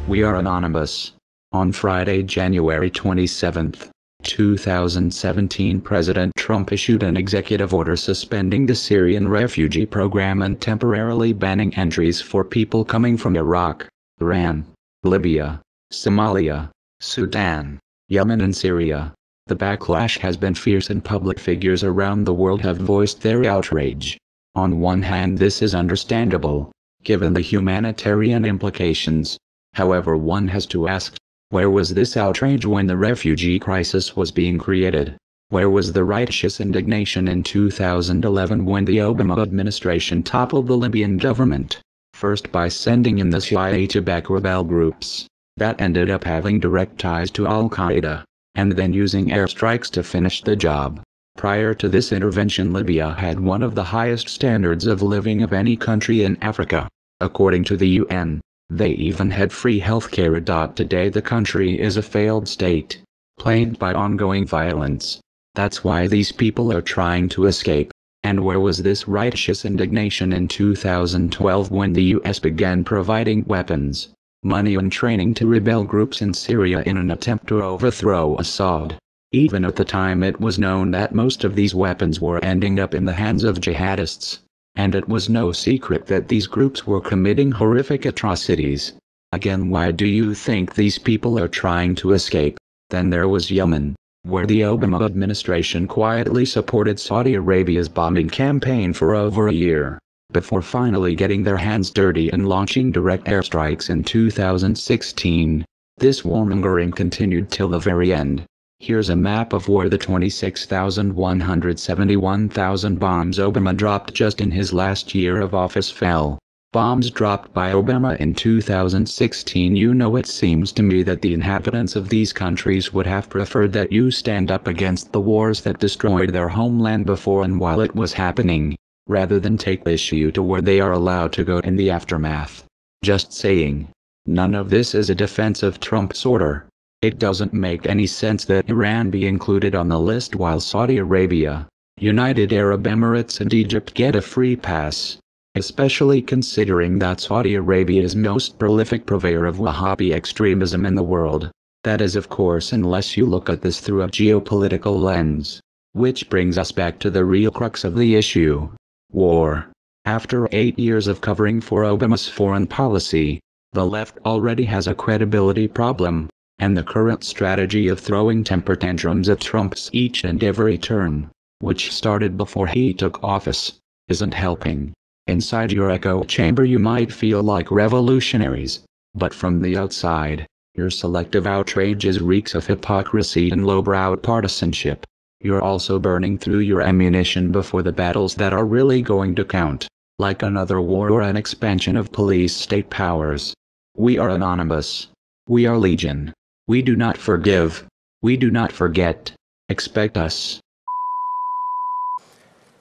We are Anonymous. On Friday, January 27, 2017, President Trump issued an executive order suspending the Syrian refugee program and temporarily banning entries for people coming from Iraq, Iran, Libya, Somalia, Sudan, Yemen and Syria. The backlash has been fierce and public figures around the world have voiced their outrage. On one hand, this is understandable, given the humanitarian implications. However, one has to ask, where was this outrage when the refugee crisis was being created? Where was the righteous indignation in 2011 when the Obama administration toppled the Libyan government? First by sending in the CIA to back rebel groups that ended up having direct ties to Al-Qaeda, and then using airstrikes to finish the job. Prior to this intervention, Libya had one of the highest standards of living of any country in Africa. According to the UN, they even had free healthcare. Today the country is a failed state, plagued by ongoing violence. That's why these people are trying to escape. And where was this righteous indignation in 2012 when the US began providing weapons, money and training to rebel groups in Syria in an attempt to overthrow Assad? Even at the time, it was known that most of these weapons were ending up in the hands of jihadists. And it was no secret that these groups were committing horrific atrocities. Again, why do you think these people are trying to escape? Then there was Yemen, where the Obama administration quietly supported Saudi Arabia's bombing campaign for over a year, before finally getting their hands dirty and launching direct airstrikes in 2016. This warmongering continued till the very end. Here's a map of where the 26,171,000 bombs Obama dropped just in his last year of office fell. Bombs dropped by Obama in 2016. You know, it seems to me that the inhabitants of these countries would have preferred that you stand up against the wars that destroyed their homeland before and while it was happening, rather than take issue to where they are allowed to go in the aftermath. Just saying. None of this is a defense of Trump's order. It doesn't make any sense that Iran be included on the list while Saudi Arabia, United Arab Emirates and Egypt get a free pass. Especially considering that Saudi Arabia is most prolific purveyor of Wahhabi extremism in the world. That is, of course, unless you look at this through a geopolitical lens. Which brings us back to the real crux of the issue. War. After 8 years of covering for Obama's foreign policy, the left already has a credibility problem. And the current strategy of throwing temper tantrums at Trump's each and every turn, which started before he took office, isn't helping. Inside your echo chamber you might feel like revolutionaries, but from the outside, your selective outrages reeks of hypocrisy and lowbrow partisanship. You're also burning through your ammunition before the battles that are really going to count, like another war or an expansion of police state powers. We are Anonymous. We are Legion. We do not forgive. We do not forget. Expect us.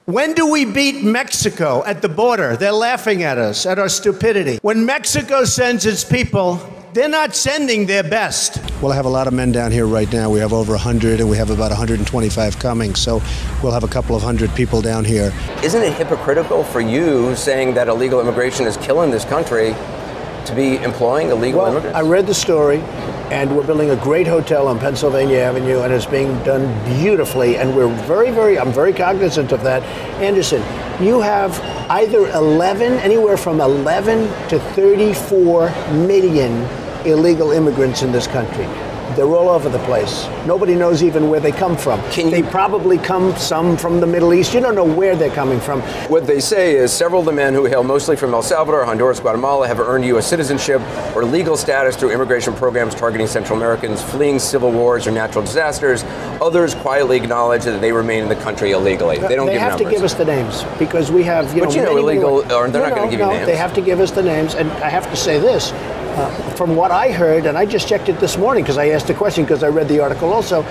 When do we beat Mexico at the border? They're laughing at us, at our stupidity. When Mexico sends its people, they're not sending their best. We'll have a lot of men down here right now. We have over 100, and we have about 125 coming. So we'll have a couple of hundred people down here. Isn't it hypocritical for you saying that illegal immigration is killing this country to be employing illegal immigrants? I read the story, and we're building a great hotel on Pennsylvania Avenue, and it's being done beautifully, and we're I'm very cognizant of that. Anderson, you have either anywhere from 11 to 34 million illegal immigrants in this country. They're all over the place. Nobody knows even where they come from. They probably come some from the Middle East. You don't know where they're coming from. What they say is several of the men who hail mostly from El Salvador, Honduras, Guatemala have earned U.S. citizenship or legal status through immigration programs targeting Central Americans fleeing civil wars or natural disasters. Others quietly acknowledge that they remain in the country illegally. They don't give numbers. They have to give us the names because we have, illegal, or they're not going to give you names. They have to give us the names, and I have to say this. From what I heard, and I just checked it this morning because I asked the question because I read the article also,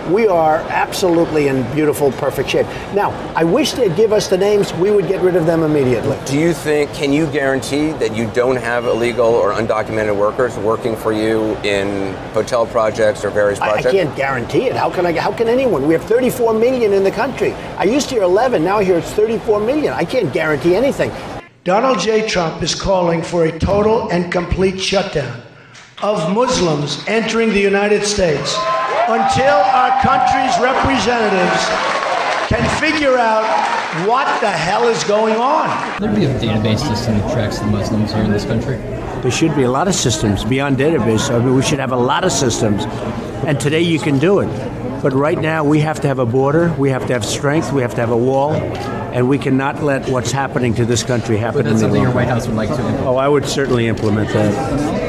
we are absolutely in beautiful, perfect shape. Now, I wish they'd give us the names. We would get rid of them immediately. Do you think, can you guarantee that you don't have illegal or undocumented workers working for you in hotel projects or various projects? I can't guarantee it. How can anyone? We have 34 million in the country. I used to hear 11, now I hear it's 34 million. I can't guarantee anything. Donald J. Trump is calling for a total and complete shutdown of Muslims entering the United States until our country's representatives can figure out what the hell is going on. There'd be a database system that tracks the Muslims here in this country. There should be a lot of systems beyond database. I mean, we should have a lot of systems. And today you can do it. But right now we have to have a border, we have to have strength, we have to have a wall, and we cannot let what's happening to this country happen. But that's something your White House would like to implement. Oh, I would certainly implement that.